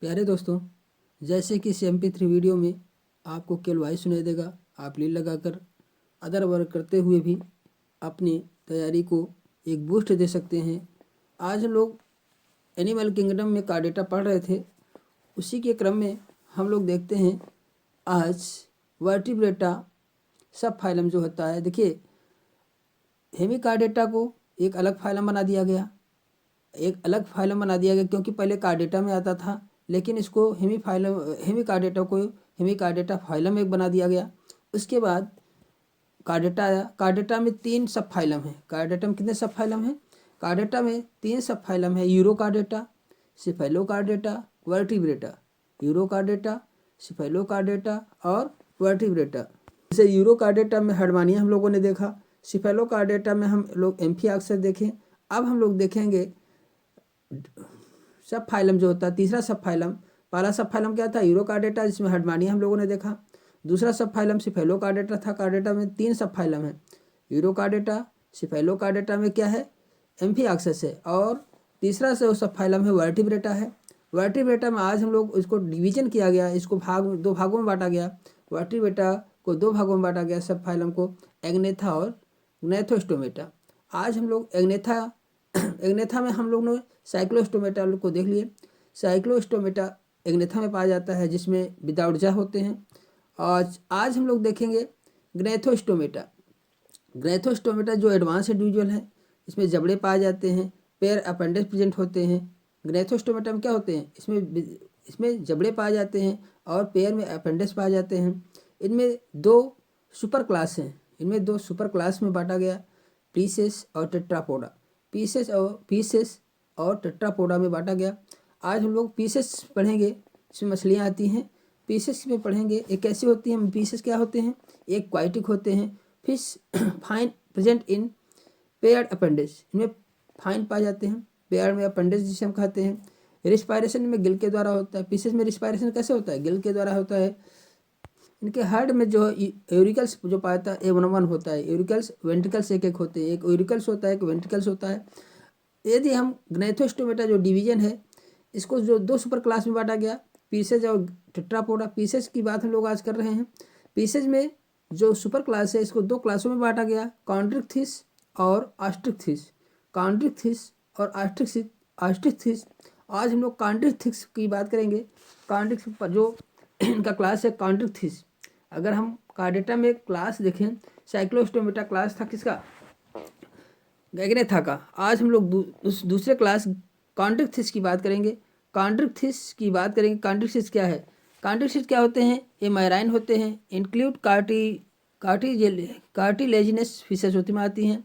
प्यारे दोस्तों, जैसे कि MP3 वीडियो में आपको केवल वॉइस सुनाई देगा, आप लीड लगाकर अदर वर्क करते हुए भी अपनी तैयारी को एक बूस्ट दे सकते हैं। आज हम लोग एनिमल किंगडम में का डेटा पढ़ रहे थे, उसी के क्रम में हम लोग देखते हैं आज वर्टिब्रेटा सब फाइलम जो होता है। देखिए, हेमिकार्डेटा को एक अलग फाइलम बना दिया गया, क्योंकि पहले कार्डेटा में आता था, लेकिन इसको हेमिकार्डेटा को हेमिकार्डेटा फाइलम एक बना दिया गया। उसके बाद कार्डेटा आया। कार्डेटा में 3 सब फाइलम हैं। कार्डेटा में कितने सब फाइलम हैं? कार्डेटा में 3 सब फाइलम है। यूरोकार्डेटा, सिफेलोकार्डेटा, वर्टिब्रेटा। यूरोकार्डेटा, सिफेलोकार्डेटा और वर्टिब्रेटा। जैसे यूरोकार्डेटा में हर्डमानिया हम लोगों ने देखा, सिफेलोकार्डेटा में हम लोग एम्फिऑक्सेस देखें। अब हम लोग देखेंगे सब फाइलम जो होता है, तीसरा सब फाइलम। पहला सब फाइलम क्या था? यूरोकार्डेटा, जिसमें हर्डमानिया हम लोगों ने देखा। दूसरा सब फाइलम सिफेलोकार्डेटा था। कार्डेटा में 3 सब फाइलम है, यूरोकार्डेटा, सिफेलोकार्डेटा में क्या है? एम्फिऑक्सेस है। और तीसरा से सब फाइलम है वर्टिब्रेटा है। वर्टिब्रेटा में आज हम लोग इसको डिवीजन किया गया, इसको दो भागों में बांटा गया। वर्टिब्रेटा को 2 भागों में बांटा गया, सब फाइलम को, एग्नेथा और ग्नैथोस्टोमेटा। आज हम लोग एग्नेथा में हम लोग ने साइक्लोस्टोमेटा को देख लिए। साइक्लोस्टोमेटा एग्नेथा में पाया जाता है, जिसमें विदाउट जा होते हैं। आज हम लोग देखेंगे ग्नैथोस्टोमेटा। ग्नैथोस्टोमेटा जो एडवांस इंडिविजुअल है, इसमें जबड़े पाए जाते हैं, पेयर अपेंडिक्स प्रेजेंट होते हैं। ग्नैथोस्टोमेटा में क्या होते हैं? इसमें जबड़े पाए जाते हैं और पेयर में अपेंडिक्स पाए जाते हैं। इनमें 2 सुपर क्लास हैं। इनमें 2 सुपर क्लास में बांटा गया, पीसेस और टेट्रापोडा। पीसेस और टेट्रापोडा में बांटा गया। आज हम लोग पीसेस पढ़ेंगे, इसमें मछलियाँ आती हैं। पीसेस में पढ़ेंगे एक कैसे होती हैं। पीसेस क्या होते हैं? एक क्वाइटिक होते हैं। Fish fine present in paired appendix, इनमें फाइन पाए जाते हैं, पेयर में अपेंडिक्स जिसे हम कहते हैं। रिस्पायरेशन में गिल के द्वारा होता है। पीसेस में रिस्पायरेशन कैसे होता है? गिल के द्वारा होता है। इनके हार्ड में जो यूरिकल्स जो पाता है A11 होता है। यूरिकल्स वेंट्रिकल्स एक होते हैं, एक यूरिकल्स होता है, एक वेंट्रिकल्स होता है। यदि हम ग्नैथोस्टोमेटा जो डिवीजन है, इसको जो 2 सुपर क्लास में बांटा गया, पीसेज और टेट्रापोडा। पीसेज की बात हम लोग आज कर रहे हैं। पीसेज में जो सुपर क्लास है, इसको 2 क्लासों में बांटा गया, कॉन्ड्रिक्थिस और ऑस्ट्रिक्थिस। कॉन्ड्रिक्थिस और ऑस्ट्रिक्थिस। आज हम लोग कॉन्ड्रिक्थिस की बात करेंगे। कॉन्ड्रिक्थिस पर जो इनका क्लास है कॉन्ड्रिक्थिस। अगर हम कार्डेटा में क्लास देखें, साइक्लोस्टोमेटा क्लास था किसका? एग्नेथा का। आज हम लोग दूसरे क्लास कॉन्ड्रिक्थिस की बात करेंगे। कॉन्ड्रिक्थिस क्या है? कॉन्ड्रिक्थिस क्या होते हैं? ये मैराइन होते हैं। इंक्लूड कार्टिलेजिनस फिशेज होती में आती हैं।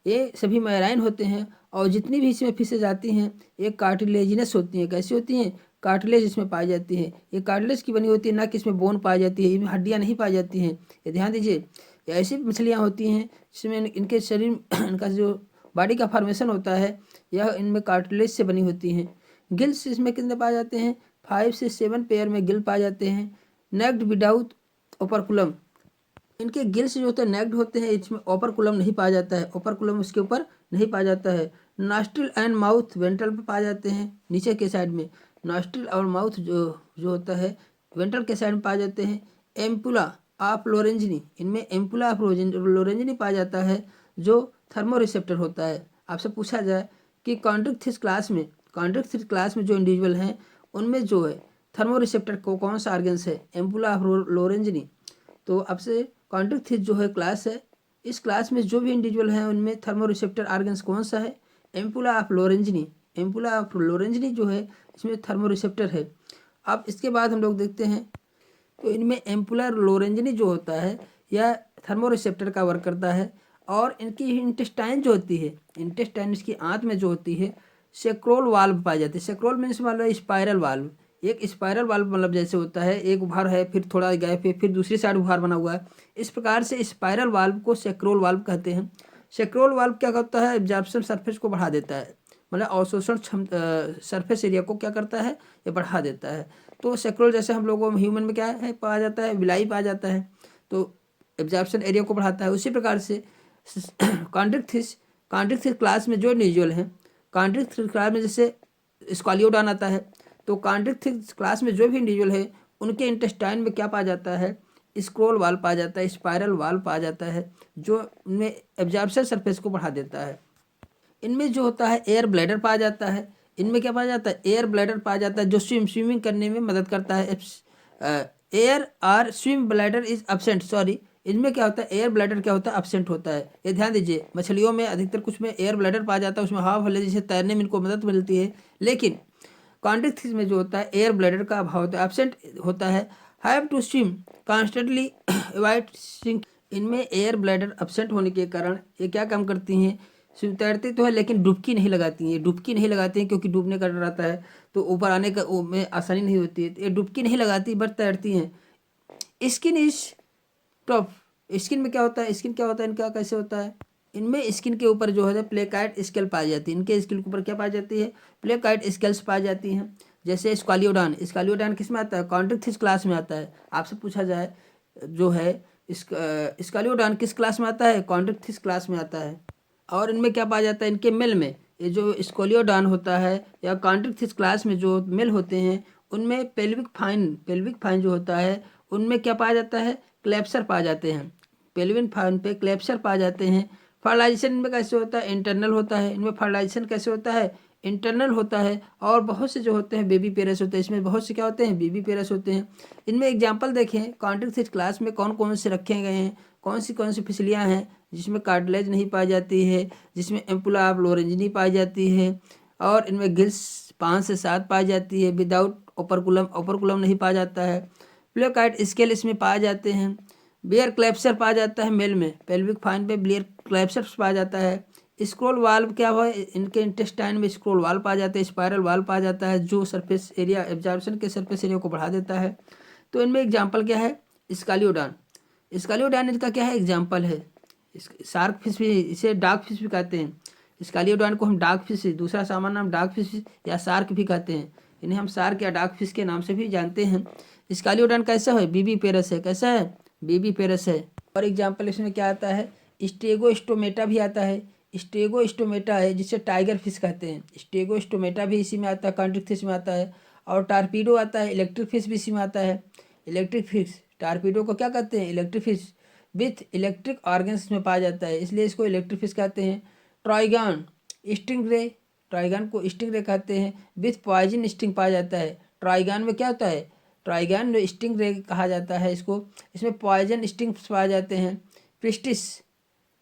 ये सभी मैराइन होते हैं और जितनी भी इसमें फिशेज आती हैं ये कार्टिलेजिनस होती हैं। कैसी होती हैं? कार्टिलेज इसमें पाई जाती है। ये कार्टिलेज की बनी होती है, ना कि इसमें बोन पाई जाती है, इसमें हड्डियाँ नहीं पाई जाती हैं। ये ध्यान दीजिए, ऐसी मछलियाँ होती हैं जिसमें इनके शरीर इनका जो बॉडी का फॉर्मेशन होता है, यह इनमें कार्टिलेज से बनी होती हैं। गिल्स इसमें कितने पाए जाते हैं? 5 से 7 पेयर में गिल पाए जाते हैं। Naked without operculum. इनके गिल्स जो होते हैं नेक्ड होते हैं, इसमें ओपरकुलम नहीं पाया जाता है। ओपरकुलम उसके ऊपर नहीं पाया जाता है। नॉस्ट्रिल एंड माउथ वेंट्रल पर पाए जाते हैं, नीचे के साइड में। नॉस्ट्रिल और माउथ जो होता है वेंट्रल के साइड में पाए जाते हैं। एम्पुला ऑफ लोरेंजिनी, इनमें एम्पुला ऑफ लोरेंजिनी पाया जाता है, जो थर्मोरिसेप्टर होता है। आपसे पूछा जाए कि कॉन्ड्रिक्थिस क्लास में जो इंडिविजुअल हैं, उनमें जो है थर्मोरिसेप्टर को कौन सा ऑर्गन्स है? Ampulla of Lorenzini. तो आपसे कॉन्ड्रिक्थिस जो है क्लास है, इस क्लास में जो भी इंडिविजुअल हैं उनमें थर्मोरिसेप्टर ऑर्गन्स कौन सा है? Ampulla of Lorenzini. Ampulla of Lorenzini जो है, इसमें थर्मोरिसेप्टर है। अब इसके बाद हम लोग देखते हैं, तो इनमें एम्पुला लोरेंजिनी जो होता है यह थर्मोरिसेप्टर का वर्क करता है। और इनकी इंटेस्टाइन जो होती है, इंटेस्टाइन इसकी आंत में जो होती है, सेक्रोल वाल्व पाई जाती है। सेक्रोल मीन्स मतलब स्पाइरल वाल्व। एक स्पाइरल वाल्व मतलब जैसे होता है, एक उभार है, फिर थोड़ा गैप है, फिर दूसरी साइड उभार बना हुआ है। इस प्रकार से स्पाइरल वाल्व को सेक्रोल वाल्व कहते हैं। सेक्रोल वाल्व क्या करता है? एब्जॉर्प्शन सरफेस को बढ़ा देता है, मतलब अवशोषण सरफेस एरिया को क्या करता है? ये बढ़ा देता है। तो सेक्रोल जैसे हम लोगों में ह्यूमन में क्या है पाया जाता है? विलाई पाया जाता है, तो एब्जॉर्प्शन एरिया को बढ़ाता है। उसी प्रकार से कॉन्ड्रिक्थिस क्लास में जो इंडिविजुअल हैं, कॉन्ड्रिक्थिस क्लास में जैसे स्क्वालियोडॉन आता है, तो कॉन्ड्रिक्थिस क्लास में जो भी इंडिविजुअल है उनके इंटेस्टाइन में क्या पाया जाता है, स्क्रोल वाल पाया जाता है, स्पाइरल वाल पाया जाता है, जो उनमें एब्जॉर्प्शन सरफेस को बढ़ा देता है। इनमें जो होता है एयर ब्लैडर पाया जाता है। इनमें क्या पाया जाता है, एयर ब्लैडर पाया जाता है, जो स्विमिंग करने में मदद करता है। Air or swim bladder is absent, sorry, इनमें क्या होता है, एयर ब्लैडर क्या होता है, एब्सेंट होता है। ये ध्यान दीजिए, मछलियों में अधिकतर कुछ में एयर ब्लैडर पाया जाता है, उसमें हवा भले जिससे तैरने में इनको मदद मिलती है। लेकिन कॉन्ड्रिक्थिस में जो होता है एयर ब्लैडर का अभाव होता है, एब्सेंट होता है। Have to swim constantly avoid sink, इनमें एयर ब्लैडर एब्सेंट होने के कारण ये क्या काम करती हैं, स्विम तैरती तो है लेकिन डुबकी नहीं लगाती हैं। डुबकी नहीं लगाती हैं क्योंकि डूबने का डर रहता है, तो ऊपर आने का में आसानी नहीं होती है, तो ये डुबकी नहीं लगाती बट तैरती हैं। स्किन इज टफ, स्किन में क्या होता है, स्किन क्या होता है इनका, कैसे होता है, इनमें स्किन के ऊपर जो है प्लेकाइट स्केल पाई जाती है। इनके स्किन के ऊपर क्या पाई जाती है, प्लेकाइट स्केल्स पाई जाती हैं। जैसे स्क्वालियोडान, स्क्वालियोडान किस में आता है, कॉन्ड्रिक्थिस क्लास में आता है। आपसे पूछा जाए जो है स्क्वालियोडान किस क्लास में आता है, कॉन्ड्रिक्थिस क्लास में आता है। और इनमें क्या पाया जाता है, इनके मेल में, ये जो स्क्वालियोडान होता है या कॉन्ड्रिक्थिस क्लास में जो मेल होते हैं उनमें पेल्विक फाइन जो होता है उनमें क्या पाया जाता है, क्लैप्सर पाए जाते हैं। पेल्विन फाइन पे क्लैप्सर पाए जाते हैं। फर्टिलाइजेशन इनमें कैसे होता है, इंटरनल होता है। इनमें फर्टिलाइजेशन कैसे होता है, इंटरनल होता है। और बहुत से जो होते हैं बेबी पेरस होते हैं, इसमें बहुत से क्या होते हैं, बेबी पेरस होते हैं। इनमें एग्जांपल देखें, कॉन्ड्रिक्थिस क्लास में कौन कौन से रखे गए हैं, कौन सी फिसलियाँ हैं जिसमें कार्टिलेज नहीं पाई जाती है, जिसमें एम्पुला ऑफ लोरेंजिनी पाई जाती है, और इनमें गिल्स 5 से 7 पाई जाती है। विदाउट ओपरकुलम नहीं पाया जाता है। प्लेकाइट स्केल इसमें पाए जाते हैं। बियर क्लैप्सर पाया जाता है मेल में, पेल्विक फाइन पे बियर क्लैप्सर पाया जाता है। स्क्रोल वाल्व क्या हुआ, इनके इंटेस्टाइन में स्क्रोल वाल्व पाया जाता है, स्पाइरल वाल्व पाया जाता है, जो सरफेस एरिया एब्जॉर्प्शन के सरफेस एरिया को बढ़ा देता है। तो इनमें एग्जाम्पल क्या है, स्कालियोडान। स्कालियोडान इनका क्या है, एग्जाम्पल है। शार्क फिश भी, इसे डार्क फिश भी कहते हैं। स्कालियोडान को हम डार्क फिश, दूसरा सामान्य नाम डार्क फिश या शार्क भी कहते हैं। इन्हें हम शार्क या डार्क फिश के नाम से भी जानते हैं। स्कालियोडान कैसा है, बीबी पेरस है, कैसा है, बीबी पेरस है। और एग्जाम्पल इसमें क्या आता है, स्टेगोस्टोमेटा भी आता है। स्टेगोस्टोमेटा है जिसे टाइगर फिश कहते हैं। स्टेगोस्टोमेटा भी इसी में आता है, कॉन्ड्रिक्थिस में आता है। और टारपीडो आता है, इलेक्ट्रिक फिश भी इसी में आता है। इलेक्ट्रिक फिश, टारपीडो को क्या कहते हैं, electric fish with electric organs में पाया जाता है, इसलिए इसको इलेक्ट्रिक फिश कहते हैं। ट्राइगन स्टिंगरे, ट्राइगन को स्टिंगरे कहते हैं, विथ पॉइजन स्टिंग पाया जाता है। ट्राइगन में क्या होता है, ट्राइगन स्टिंगरे कहा जाता है इसको, इसमें पॉइजन स्टिंग्स पाए जाते हैं।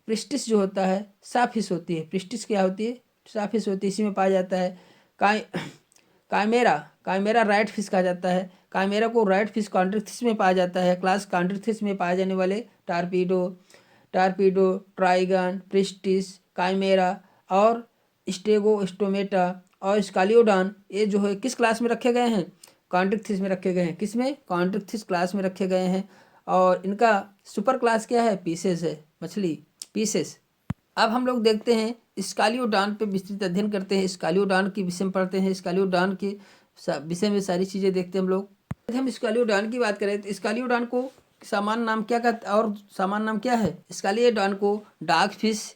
प्रिस्टिस जो होता है साफिश होती है, प्रिस्टिस क्या होती है, साफिश होती है, इसी में पाया जाता है। काइमेरा राइट फिश कहा जाता है। काइमेरा को राइट फिश कॉन्ड्रिक्थिस में पाया जाता है। क्लास कॉन्ड्रिक्थिस में पाए जाने वाले टारपीडो, ट्राइगन, प्रिस्टिस, काइमेरा और स्टेगोस्टोमेटा और स्कालियोडान, ये जो है किस क्लास में रखे गए हैं, कॉन्ड्रिक्थिस में रखे गए हैं। किस में, कॉन्ड्रिक्थिस क्लास में रखे गए हैं। और इनका सुपर क्लास क्या है, पीसेस है, मछली पीसेस। अब हम लोग देखते हैं स्कालियोडान पे विस्तृत अध्ययन करते हैं, स्कालियोडान की विषय में पढ़ते हैं, स्कालियोडान के विषय में सारी चीज़ें देखते हैं हम लोग। हम स्कालियोडान की बात करें तो स्कालियोडान को सामान्य नाम क्या कहते, और सामान्य नाम क्या है, स्कालियोडान को डार्क फिश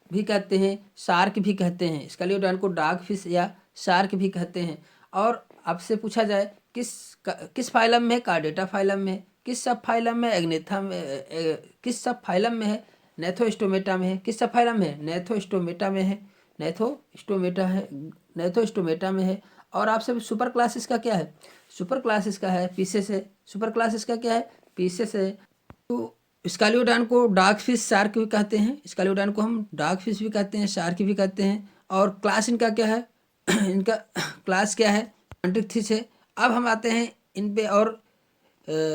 भी कहते हैं, शार्क भी कहते हैं। स्कालियोडान को डार्क फिश या शार्क भी कहते हैं। और आपसे पूछा जाए किस फाइलम में है, कार्डेटा फाइलम में, किस सब फाइलम में, एग्नेथा में, किस सब फाइलम में है, नेथोस्टोमेटा में है। किस सब फाइलम में है, नेथोस्टोमेटा में है, नेथोस्टोमेटा में है। और आपसे सुपर क्लासेस का क्या है, सुपर क्लासेस का है पीसेस है, सुपर क्लासेस का क्या है, पीसेस है। तो स्कालियोडान को डार्क फिश शार्क भी कहते हैं, स्कालियोडान को हम डार्क फिश भी कहते हैं, शार्क भी कहते हैं। और क्लास इनका क्या है इनका क्लास क्या है, कॉन्ड्रिक्थिस है। अब हम आते हैं इन पे, और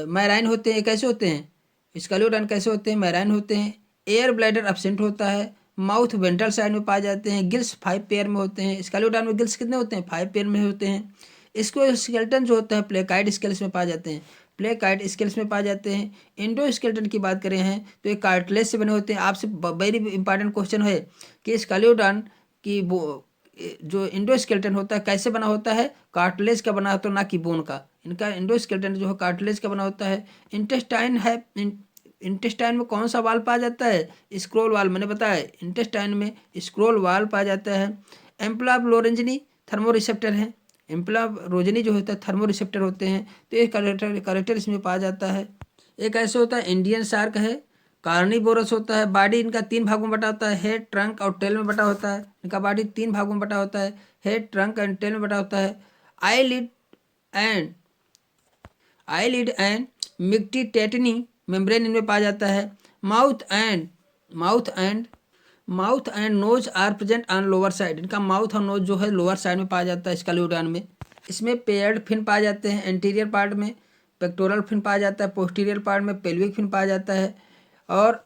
मैराइन होते हैं, कैसे होते हैं, स्कालियोडान कैसे होते हैं, मैराइन होते हैं। एयर ब्लैडर एब्सेंट होता है, माउथ वेंट्रल साइड में पाए जाते हैं, गिल्स 5 पेयर में होते हैं। स्कालियोडान में गिल्स कितने होते हैं, 5 पेयर में होते हैं। इसको स्केलेटन जो होता है प्लेकाइड स्केल्स में पाए जाते हैं, प्लेकाइड स्केल्स में पाए जाते हैं। इंडो स्केलेटन की बात करें हैं तो ये कार्टिलेज से बने होते हैं। आपसे वेरी इंपॉर्टेंट क्वेश्चन है कि स्कालियोडान की जो इंडो स्केलेटन होता है कैसे बना होता है, कार्टिलेज का बना होता है, ना कि बोन का। इनका इंडो स्केलेटन जो है कार्टिलेज का बना होता है। इंटेस्टाइन है, इंटेस्टाइन में कौन सा वाल पाया जाता है, स्क्रोल वाल, मैंने बताया इंटेस्टाइन में स्क्रोल वाल पाया जाता है। एम्पुला ऑफ लोरेंजिनी थर्मो रिसेप्टर है, एम्पलारोजनी जो होता है थर्मो रिसेप्टर होते हैं। तो ये करेक्टर इसमें पाया जाता है। एक ऐसे होता है इंडियन शार्क है, कार्निवोरस होता है। बॉडी इनका 3 भागों में बटा होता है, हेड, ट्रंक और टेल में बटा होता है। इनका बॉडी 3 भागों में बटा होता है, हेड, ट्रंक एंड टेल में बटा होता है। And eyelid and nictitating membrane इनमें पाया जाता है। Mouth and nose are present on lower side. इनका माउथ और नोज जो है लोअर साइड में पाया जाता है स्केलियोडान में। इसमें पेयर्ड फिन पाए जाते हैं, एंटीरियर पार्ट में पेक्टोरल फिन पाया जाता है, पोस्टीरियर पार्ट में पेल्विक फिन पाया जाता है। और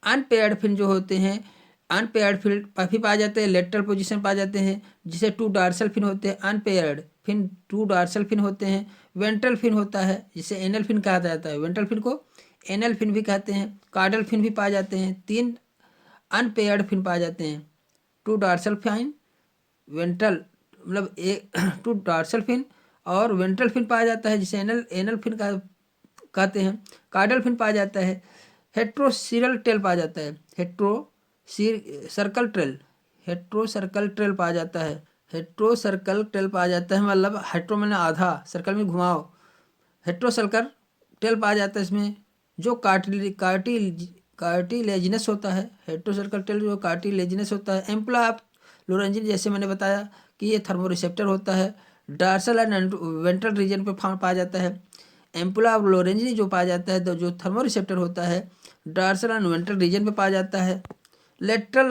अनपेयर्ड फिन जो होते हैं, अनपेयर्ड फिन काफ़ी पाए जाते हैं, लेटरल पोजीशन पाए जाते हैं, जिसे 2 डार्सल फिन होते हैं। अनपेयर्ड फिन 2 डार्सल फिन होते हैं। वेंट्रल फिन होता है जिसे एनल फिन कहा जाता है, वेंट्रल फिन को एनल फिन भी कहते हैं। कार्डल फिन भी पाए जाते हैं। 3 अनपेयर्ड फिन पाए जाते हैं, 2 डार्सल फिन, वेंट्रल मतलब 2 डार्सल फिन और वेंट्रल फिन पाया जाता है जिसे एनल फिन कहते हैं। कार्डल फिन पाया जाता है। हेट्रोसिरल टेल पाया जाता है, हेट्रोसर्कल ट्रेल पाया जाता है। हेट्रोसर्कल टेल पाया जाता है मतलब हेट्रो मैंने आधा, सर्कल में घुमाओ, हेट्रोसर्कल टेल पाया जाता है इसमें, जो कार्टिलेजिनस होता है। हेट्रोसर्कल टेल जो कार्टिलेजिनस होता है। एम्पला ऑफ लोरेंजिन जैसे मैंने बताया कि ये थर्मो रिसेप्टर होता है, डार्सल एंड वेंट्रल रीजन पे पाया जाता है। एम्पुला ऑफ लोरेंजिनी जो पाया जाता है, तो जो थर्मो रिसेप्टर होता है डार्सल एंड वेंट्रल रीजन पे पाया जाता है। लेटरल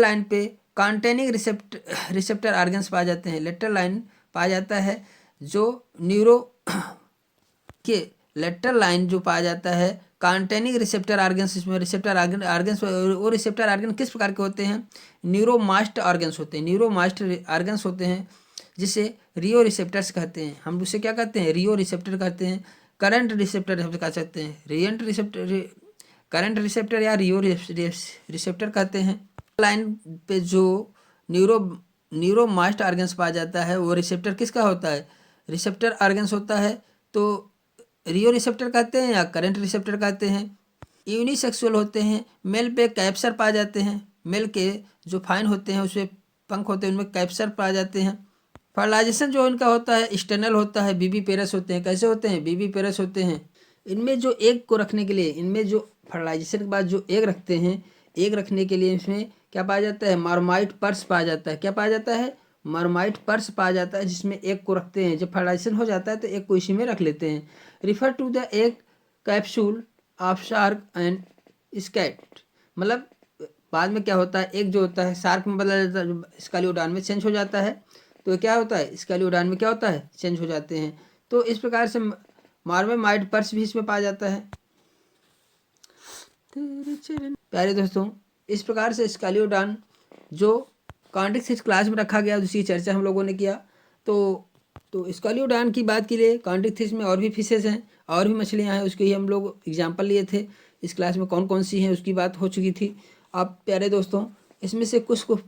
लाइन पे कॉन्टेनिंग रिसेप्टर ऑर्गन्स पाए जाते हैं। लेटरल लाइन पाया जाता है जो न्यूरो के लेटरल लाइन जो पाया जाता है कॉन्टेनिंग रिसेप्टर ऑर्गन्स। इसमें रिसेप्टर ऑर्गन्स वो रिसेप्टर ऑर्गन किस प्रकार के होते हैं, न्यूरोमास्ट ऑर्गन्स होते हैं, न्यूरोमास्ट ऑर्गन्स होते हैं जिसे रियो रिसेप्टर्स कहते हैं। हम उसे क्या कहते हैं, रियो रिसेप्टर कहते हैं। करंट रिसेप्टर हम कह सकते हैं, करंट रिसेप्टर या रियो रिसेप्टर कहते हैं। लाइन पे जो न्यूरोमास्ट ऑर्गन्स पाया जाता है वो रिसेप्टर किसका होता है, रिसेप्टर ऑर्गन्स होता है। तो रियो रिसेप्टर कहते हैं या करंट रिसेप्टर कहते हैं। यूनिसेक्सुअल होते हैं, मेल पे कैप्सर पाए जाते हैं। मेल के जो फाइन होते हैं उसमें पंख होते हैं, उनमें कैप्सर पाए जाते हैं। फर्टिलाइजेशन जो इनका होता है एक्सटर्नल होता है, बीबी पेरस होते हैं। कैसे होते हैं, बीबी पेरस होते हैं। इनमें जो एग को रखने के लिए, इनमें जो फर्टिलाइजेशन के बाद जो एग रखते हैं, एग रखने के लिए इसमें क्या पाया जाता है, मार्माइट पर्स पाया जाता है। क्या पाया जाता है, मार्माइट पर्स पाया जाता है जिसमें एग को रखते हैं। जब फर्टिलाइजेशन हो जाता है तो एग को इसी में रख लेते हैं। Refer to the egg capsule of shark and skate. मतलब बाद में क्या होता है, एग जो होता है शार्क में बदला जाता है, स्केलियोडान में चेंज हो जाता है। तो क्या होता है, स्केलियोडान में क्या होता है, चेंज हो जाते हैं। तो इस प्रकार से मार्माइट पर्स भी इसमें पाया जाता है। प्यारे दोस्तों, इस प्रकार से स्केलियोडान जो कॉन्टिक्सिस क्लास में रखा गया उसकी चर्चा हम लोगों ने किया। तो स्केलियोडान की बात के लिए कॉन्टिक्सिस में और भी फिशेज हैं, और भी मछलियां हैं, उसके ही हम लोग एग्जाम्पल लिए थे। इस क्लास में कौन कौन सी हैं उसकी बात हो चुकी थी। आप प्यारे दोस्तों इसमें से कुछ को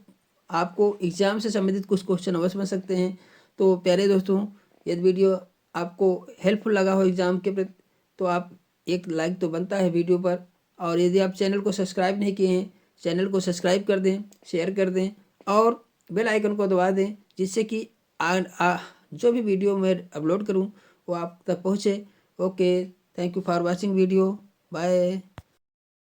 आपको एग्ज़ाम से संबंधित कुछ क्वेश्चन अवश्य बन सकते हैं। तो प्यारे दोस्तों, यदि वीडियो आपको हेल्पफुल लगा हो एग्ज़ाम के प्रति तो आप एक लाइक तो बनता है वीडियो पर। और यदि आप चैनल को सब्सक्राइब नहीं किए हैं, चैनल को सब्सक्राइब कर दें, शेयर कर दें और बेल आइकन को दबा दें, जिससे कि जो भी वीडियो मैं अपलोड करूं वो आप तक पहुंचे। Okay, thank you for watching video, bye.